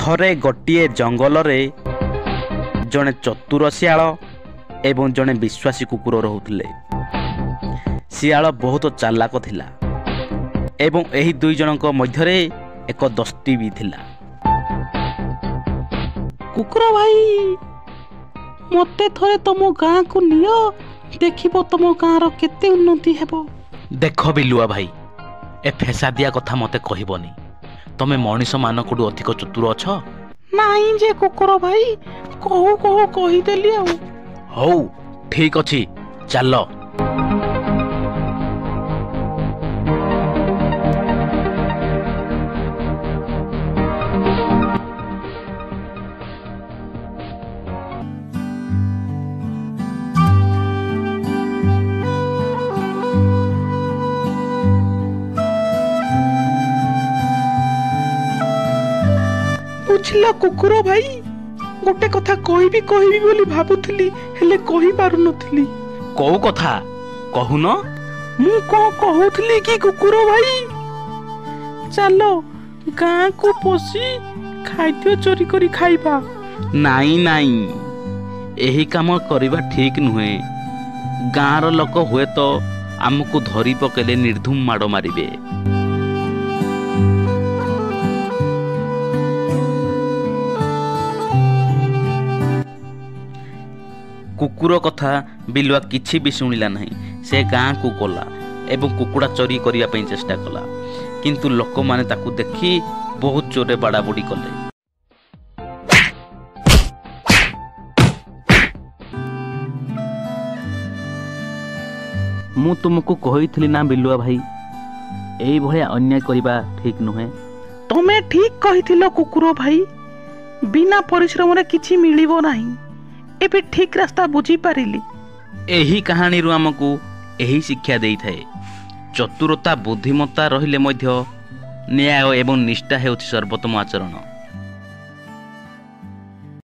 ଥରେ ଗୋଟିଏ ଜଙ୍ଗଲରେ ଜଣେ ଚତୁର ଶିଆଳ ଏବଂ ଜଣେ ବିଶ୍ୱାସୀ କୁକୁର ରହୁଥିଲେ। ଶିଆଳ ବହୁତ ଚାଲାକ ଥିଲା ଏବଂ ଏହି ଦୁଇ ଜଣଙ୍କ ମଧ୍ୟରେ ଏକ ଦୋସ୍ତି ବି ଥିଲା। କୁକୁର ଭାଇ, ମୋତେ ଥରେ ତମ ଗାଁକୁ ନିଅ, ଦେଖିବ ତମ ଗାଁର କେତେ ଉନ୍ନତି ହେବ। ଦେଖ ବିଲୁଆ ଭାଇ, ଏ ଫେସାଦିଆ କଥା ମୋତେ କହିବନି। ତମେ ମଣିଷ ମାନଙ୍କଠୁ ଅଧିକ ଚତୁର ଅଛ। ନାଇଁ ଯେ କୁକୁର ଭାଇ, କହୁ କହୁ କହିଦେଲି ଆଉ। ହଉ ଠିକ ଅଛି, ଚାଲ। ବୁଝିଲ କୁକୁର ଭାଇ, ଗୋଟେ କଥା କହିବି ବୋଲି ଭାବୁଥିଲି, ହେଲେ କହିପାରୁନଥିଲି। କୋଉ କଥା କହୁନ? ମୁଁ କଣ କହୁଥିଲି କି କୁକୁର ଭାଇ, ଚାଲ ଗାଁକୁ ପଶି ଖାଦ୍ୟ ଚୋରି କରି ଖାଇବା। ନାଇଁ ନାଇଁ, ଏହି କାମ କରିବା ଠିକ ନୁହେଁ। ଗାଁର ଲୋକ ହୁଏତ ଆମକୁ ଧରି ପକେଇଲେ ନିର୍ଧୁମ ମାଡ଼ ମାରିବେ। କୁକୁର କଥା ବିଲୁଆ କିଛି ବି ଶୁଣିଲା ନାହିଁ। ସେ ଗାଁକୁ ଗଲା ଏବଂ କୁକୁଡ଼ା ଚୋରି କରିବା ପାଇଁ ଚେଷ୍ଟା କଲା, କିନ୍ତୁ ଲୋକମାନେ ତାକୁ ଦେଖି ବହୁତ ଜୋରରେ ବାଡ଼ାବୁଡ଼ି କଲେ। ମୁଁ ତୁମକୁ କହିଥିଲି ନା ବିଲୁଆ ଭାଇ, ଏଇଭଳିଆ ଅନ୍ୟାୟ କରିବା ଠିକ ନୁହେଁ। ତମେ ଠିକ କହିଥିଲ କୁକୁର ଭାଇ, ବିନା ପରିଶ୍ରମରେ କିଛି ମିଳିବ ନାହିଁ। ଏବେ ଠିକ ରାସ୍ତା ବୁଝିପାରିଲି। ଏହି କାହାଣୀରୁ ଆମକୁ ଏହି ଶିକ୍ଷା ଦେଇଥାଏ, ଚତୁରତା ବୁଦ୍ଧିମତ୍ତା ରହିଲେ ମଧ୍ୟ ନ୍ୟାୟ ଏବଂ ନିଷ୍ଠା ହେଉଛି ସର୍ବୋତ୍ତମ ଆଚରଣ।